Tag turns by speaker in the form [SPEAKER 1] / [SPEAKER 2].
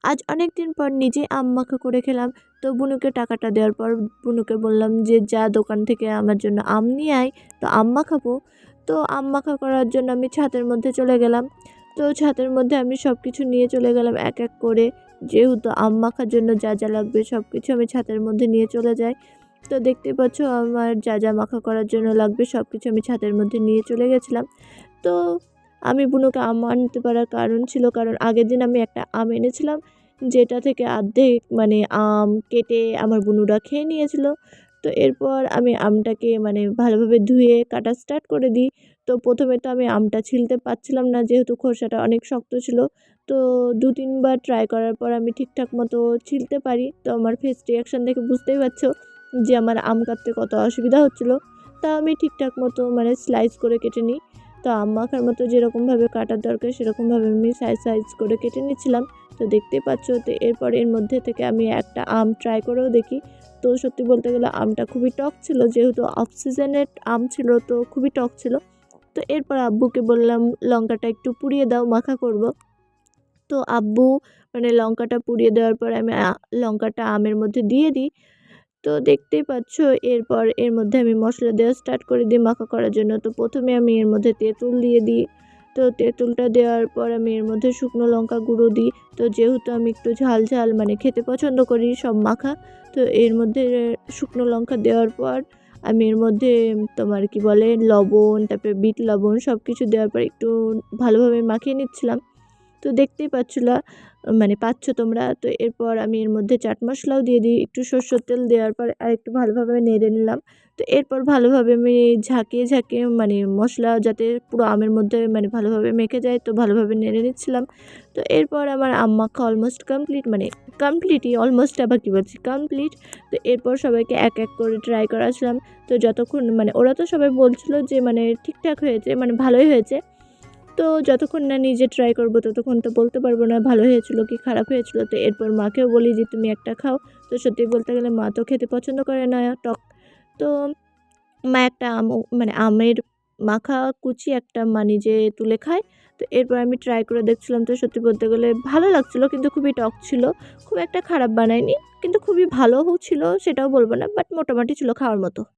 [SPEAKER 1] আজ অনেক দিন পর নিজে আম মাখা করে খেলাম। তো বুনুকে টাকাটা দেওয়ার পর বুনুকে বললাম যে যা দোকান থেকে আমার জন্য আম নিয়ে আয়, তো আম মাখাবো। তো আম মাখা করার জন্য আমি ছাদের মধ্যে চলে গেলাম। তো ছাদের মধ্যে আমি সব কিছু নিয়ে চলে গেলাম এক এক করে, যেহেতু আম মাখার জন্য যা যা লাগবে সব কিছু আমি ছাদের মধ্যে নিয়ে চলে যাই। তো দেখতে পাচ্ছ আমার যা যা মাখা করার জন্য লাগবে সব কিছু আমি ছাদের মধ্যে নিয়ে চলে গেছিলাম। তো আমি বুনুকে আম আনতে পারার কারণ ছিল, কারণ আগের দিন আমি একটা আম এনেছিলাম, যেটা থেকে অর্ধেক মানে আম কেটে আমার বুনুরা খেয়ে নিয়েছিল। তো এরপর আমি আমটাকে মানে ভালোভাবে ধুয়ে কাটা স্টার্ট করে দিই। তো প্রথমে তো আমি আমটা ছিলতে পারছিলাম না, যেহেতু খোসাটা অনেক শক্ত ছিল। তো 2-3 বার ট্রাই করার পর আমি ঠিকঠাক মতো ছিলতে পারি। তো আমার ফেস রিয়াকশান দেখে বুঝতেই পারছো যে আমার আম কাটতে কত অসুবিধা হচ্ছিলো। তা আমি ঠিকঠাক মতো মানে স্লাইস করে কেটে নিই। তো আম মাখার মতো যেরকমভাবে কাটার দরকার সেরকমভাবে আমি সাইজ করে কেটে নিচ্ছিলাম। তো দেখতেই পাচ্ছ। তো এরপর এর মধ্যে থেকে আমি একটা আম ট্রাই করেও দেখি। তো সত্যি বলতে গেলে আমটা খুবই টক ছিল, যেহেতু অফ সিজনের আম ছিল তো খুবই টক ছিল। তো এরপর আব্বুকে বললাম লঙ্কাটা একটু পুড়িয়ে দাও, মাখা করব। তো আব্বু মানে লঙ্কাটা পুড়িয়ে দেওয়ার পর আমি লঙ্কাটা আমের মধ্যে দিয়ে দিই। তো দেখতেই পাচ্ছ এরপর এর মধ্যে আমি মশলা দেওয়া স্টার্ট করে দিই মাখা করার জন্য। তো প্রথমে আমি এর মধ্যে তেঁতুল দিয়ে দিই। তো তেঁতুলটা দেওয়ার পর আমি এর মধ্যে শুকনো লঙ্কা গুঁড়ো দিই। তো যেহেতু আমি একটু ঝাল ঝাল মানে খেতে পছন্দ করি সব মাখা, তো এর মধ্যে শুকনো লঙ্কা দেওয়ার পর আমি এর মধ্যে তোমার কি বলে লবণ, তারপরে বিট লবণ সব কিছু দেওয়ার পর একটু ভালোভাবে মাখিয়ে নিচ্ছিলাম। তো দেখতেই পাচ্ছ তোমরা। তো এরপর আমি এর মধ্যে চাট মশলাও দিয়ে দিই, একটু সরষের তেল দেওয়ার পর আর একটু ভালোভাবে নেড়ে নিলাম। তো এরপর ভালোভাবে আমি ঝাঁকিয়ে মানে মশলা যাতে পুরো আমের মধ্যে মানে ভালোভাবে মেখে যায়, তো ভালোভাবে নেড়ে নিচ্ছিলাম। তো এরপর আমার আম মাখা অলমোস্ট কমপ্লিট, মানে কমপ্লিটই, অলমোস্ট আবার কী বলছি, কমপ্লিট। তো এরপর সবাইকে এক এক করে ট্রাই করাছিলাম। তো যতক্ষণ মানে ওরা তো সবাই বলছিল যে মানে ঠিকঠাক হয়েছে, মানে ভালোই হয়েছে। তো যতক্ষণ না নিজে ট্রাই করব ততক্ষণ তো বলতে পারবো না ভালো হয়েছিল কি খারাপ হয়েছিল। তো এরপর মাকেও বলি যে তুমি একটা খাও। তো সত্যি বলতে গেলে মা তো খেতে পছন্দ করে না টক। তো মা একটা মানে আমের মাখা কুচি একটা মা নিজে তুলে খায়। তো এরপর আমি ট্রাই করে দেখছিলাম। তো সত্যি বলতে গেলে ভালো লাগছিলো, কিন্তু খুবই টক ছিল। খুব একটা খারাপ বানায়নি, কিন্তু খুবই ভালোও ছিল সেটাও বলবো না, বাট মোটামুটি ছিল খাওয়ার মতো।